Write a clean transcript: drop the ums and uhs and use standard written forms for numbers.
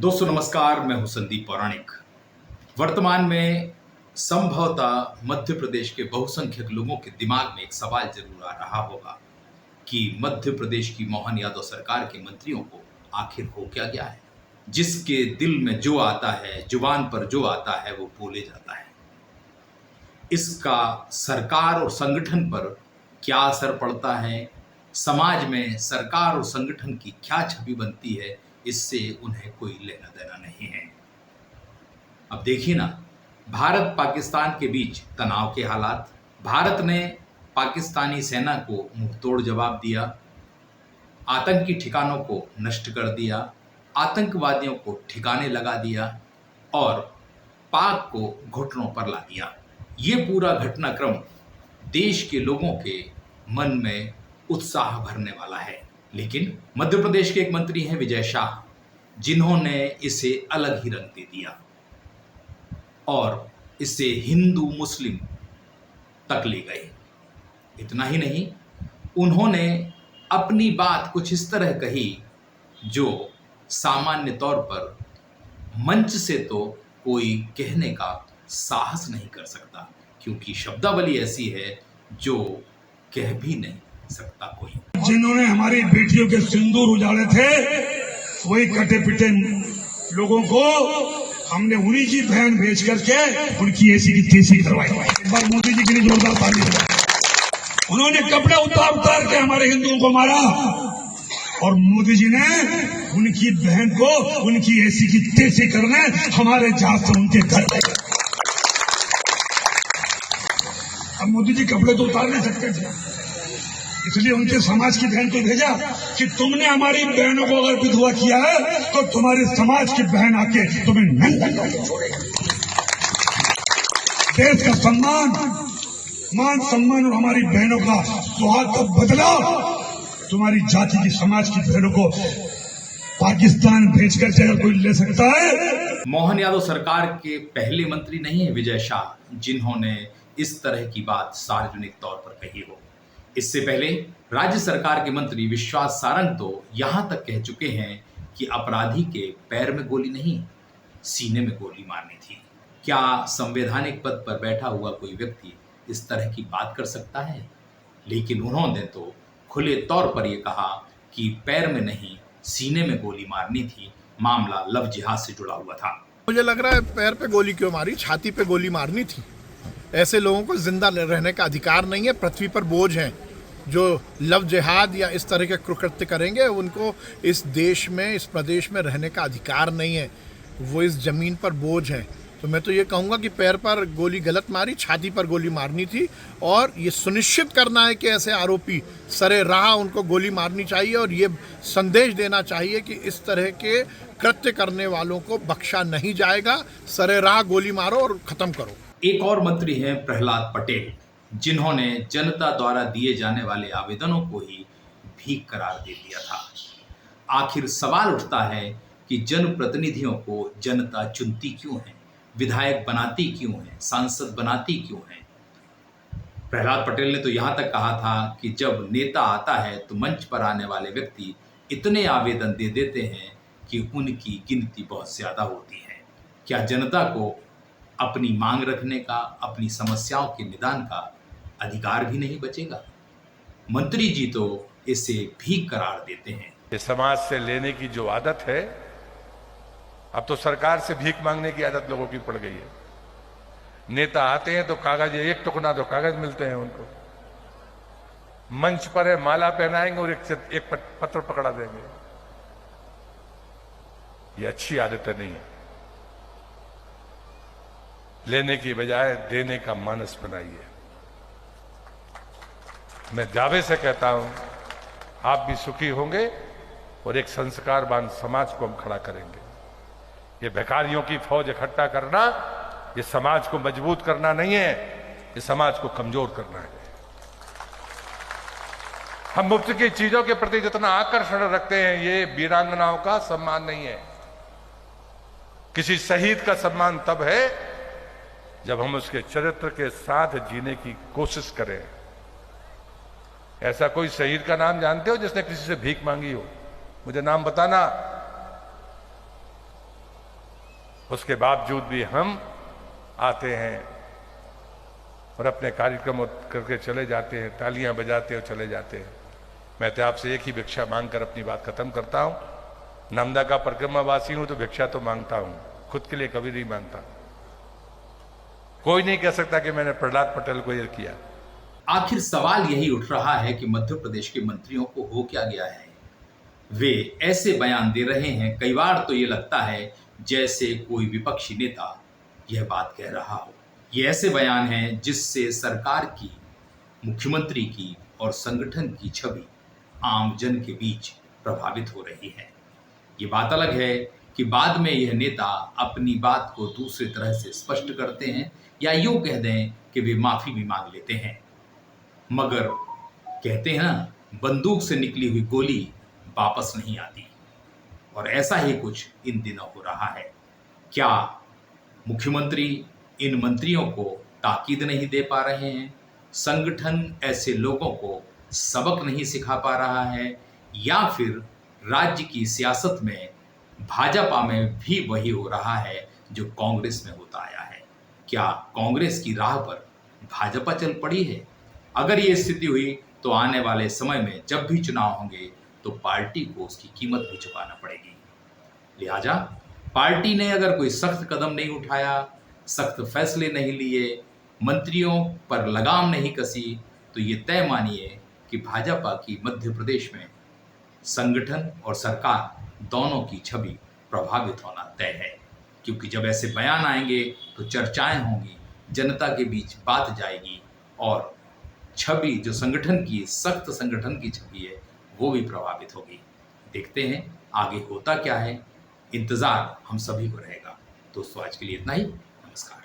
दोस्तों नमस्कार, मैं हूं संदीप पौराणिक। वर्तमान में संभवतः मध्य प्रदेश के बहुसंख्यक लोगों के दिमाग में एक सवाल जरूर आ रहा होगा कि मध्य प्रदेश की मोहन यादव सरकार के मंत्रियों को आखिर हो क्या गया है, जिसके दिल में जो आता है, जुबान पर जो आता है वो बोले जाता है। इसका सरकार और संगठन पर क्या असर पड़ता है, समाज में सरकार और संगठन की क्या छवि बनती है, इससे उन्हें कोई लेना देना नहीं है। अब देखिए ना, भारत पाकिस्तान के बीच तनाव के हालात, भारत ने पाकिस्तानी सेना को मुंहतोड़ जवाब दिया, आतंकी ठिकानों को नष्ट कर दिया, आतंकवादियों को ठिकाने लगा दिया और पाक को घुटनों पर ला दिया। ये पूरा घटनाक्रम देश के लोगों के मन में उत्साह भरने वाला है। लेकिन मध्य प्रदेश के एक मंत्री हैं विजय शाह, जिन्होंने इसे अलग ही रंग दे दिया और इसे हिंदू मुस्लिम तक ले गए। इतना ही नहीं, उन्होंने अपनी बात कुछ इस तरह कही जो सामान्य तौर पर मंच से तो कोई कहने का साहस नहीं कर सकता, क्योंकि शब्दावली ऐसी है जो कह भी नहीं सकता कोई। जिन्होंने हमारी बेटियों के सिंदूर उजाड़े थे, वही कटे पिटे लोगों को हमने उन्हीं की बहन भेज करके उनकी ऐसी की तैसी करवाई। एक बार मोदी जी के लिए जोरदार ताली बजाएं। उन्होंने कपड़े उतार उतार के हमारे हिंदुओं को मारा और मोदी जी ने उनकी बहन को उनकी ऐसी की तैसी करने हमारे जहाज से उनके घर गए। अब मोदी जी कपड़े तो उतार नहीं सकते थे, इसलिए उनके समाज की बहन को भेजा कि तुमने हमारी बहनों को अगर विधवा किया है तो तुम्हारे समाज की बहन आके तुम्हें नंगा करके छोड़ेगी। देश का सम्मान, मान सम्मान और हमारी बहनों का सुहाग का बदला तुम्हारी जाति की समाज की बहनों को पाकिस्तान भेजकर अगर कोई ले सकता है। मोहन यादव सरकार के पहले मंत्री नहीं है विजय शाह, जिन्होंने इस तरह की बात सार्वजनिक तौर पर कही हो। इससे पहले राज्य सरकार के मंत्री विश्वास सारंग तो यहां तक कह चुके हैं कि अपराधी के पैर में गोली नहीं, सीने में गोली मारनी थी। क्या संवैधानिक पद पर बैठा हुआ कोई व्यक्ति इस तरह की बात कर सकता है? लेकिन उन्होंने तो खुले तौर पर यह कहा कि पैर में नहीं, सीने में गोली मारनी थी। मामला लव जिहाद से जुड़ा हुआ था। मुझे लग रहा है पैर पे गोली क्यों मारी, छाती पे गोली मारनी थी। ऐसे लोगों को जिंदा रहने का अधिकार नहीं है। पृथ्वी पर बोझ हैं जो लव जिहाद या इस तरह के कुकृत्य करेंगे, उनको इस देश में, इस प्रदेश में रहने का अधिकार नहीं है। वो इस जमीन पर बोझ हैं। तो मैं तो ये कहूँगा कि पैर पर गोली गलत मारी, छाती पर गोली मारनी थी और ये सुनिश्चित करना है कि ऐसे आरोपी सरे राह उनको गोली मारनी चाहिए और ये संदेश देना चाहिए कि इस तरह के कृत्य करने वालों को बख्शा नहीं जाएगा। सरे राह गोली मारो और ख़त्म करो। एक और मंत्री हैं प्रहलाद पटेल, जिन्होंने जनता द्वारा दिए जाने वाले आवेदनों को ही भीख करार दे दिया था। आखिर सवाल उठता है कि जनप्रतिनिधियों को जनता चुनती क्यों है, विधायक बनाती क्यों है, सांसद बनाती क्यों है? प्रहलाद पटेल ने तो यहां तक कहा था कि जब नेता आता है तो मंच पर आने वाले व्यक्ति इतने आवेदन दे देते हैं कि उनकी गिनती बहुत ज्यादा होती है। क्या जनता को अपनी मांग रखने का, अपनी समस्याओं के निदान का अधिकार भी नहीं बचेगा? मंत्री जी तो इसे भीख करार देते हैं। ये समाज से लेने की जो आदत है, अब तो सरकार से भीख मांगने की आदत लोगों की पड़ गई है। नेता आते हैं तो कागज, एक टुकड़ा तो कागज मिलते हैं उनको, मंच पर है माला पहनाएंगे और एक पत्र पकड़ा देंगे। ये अच्छी आदतें नहीं है। लेने की बजाय देने का मानस बनाइए। मैं दावे से कहता हूं, आप भी सुखी होंगे और एक संस्कारवान समाज को हम खड़ा करेंगे। ये भिखारियों की फौज इकट्ठा करना, ये समाज को मजबूत करना नहीं है, ये समाज को कमजोर करना है। हम मुफ्त की चीजों के प्रति जितना आकर्षण रखते हैं, ये वीरांगनाओं का सम्मान नहीं है। किसी शहीद का सम्मान तब है जब हम उसके चरित्र के साथ जीने की कोशिश करें। ऐसा कोई शहीद का नाम जानते हो जिसने किसी से भीख मांगी हो? मुझे नाम बताना। उसके बावजूद भी हम आते हैं और अपने कार्यक्रम करके चले जाते हैं, तालियां बजाते और चले जाते हैं। मैं तो आपसे एक ही भिक्षा मांगकर अपनी बात खत्म करता हूं। नर्मदा का परिक्रमा वासी हूं तो भिक्षा तो मांगता हूं, खुद के लिए कभी नहीं मांगता। कोई नहीं कह सकता कि मैंने प्रहलाद पटेल को ये किया। आखिर सवाल यही उठ रहा है कि मध्य प्रदेश के मंत्रियों को हो क्या गया है। वे ऐसे बयान दे रहे हैं, कई बार तो ये लगता है जैसे कोई विपक्षी नेता यह बात कह रहा हो। ये ऐसे बयान हैं जिससे सरकार की, मुख्यमंत्री की और संगठन की छवि आम जन के बीच प्रभावित हो रही है। ये बात अलग है कि बाद में यह नेता अपनी बात को दूसरी तरह से स्पष्ट करते हैं या यूं कह दें कि वे माफी भी मांग लेते हैं। मगर कहते हैं ना, बंदूक से निकली हुई गोली वापस नहीं आती, और ऐसा ही कुछ इन दिनों हो रहा है। क्या मुख्यमंत्री इन मंत्रियों को ताकीद नहीं दे पा रहे हैं? संगठन ऐसे लोगों को सबक नहीं सिखा पा रहा है? या फिर राज्य की सियासत में, भाजपा में भी वही हो रहा है जो कांग्रेस में होता आया है? क्या कांग्रेस की राह पर भाजपा चल पड़ी है? अगर ये स्थिति हुई तो आने वाले समय में जब भी चुनाव होंगे तो पार्टी को उसकी कीमत भी चुकाना पड़ेगी। लिहाजा पार्टी ने अगर कोई सख्त कदम नहीं उठाया, सख्त फैसले नहीं लिए, मंत्रियों पर लगाम नहीं कसी, तो ये तय मानिए कि भाजपा की मध्य प्रदेश में संगठन और सरकार दोनों की छवि प्रभावित होना तय है। क्योंकि जब ऐसे बयान आएंगे तो चर्चाएं होंगी, जनता के बीच बात जाएगी और छवि जो संगठन की, सख्त संगठन की छवि है, वो भी प्रभावित होगी। देखते हैं आगे होता क्या है, इंतजार हम सभी को रहेगा। दोस्तों, आज के लिए इतना ही। नमस्कार।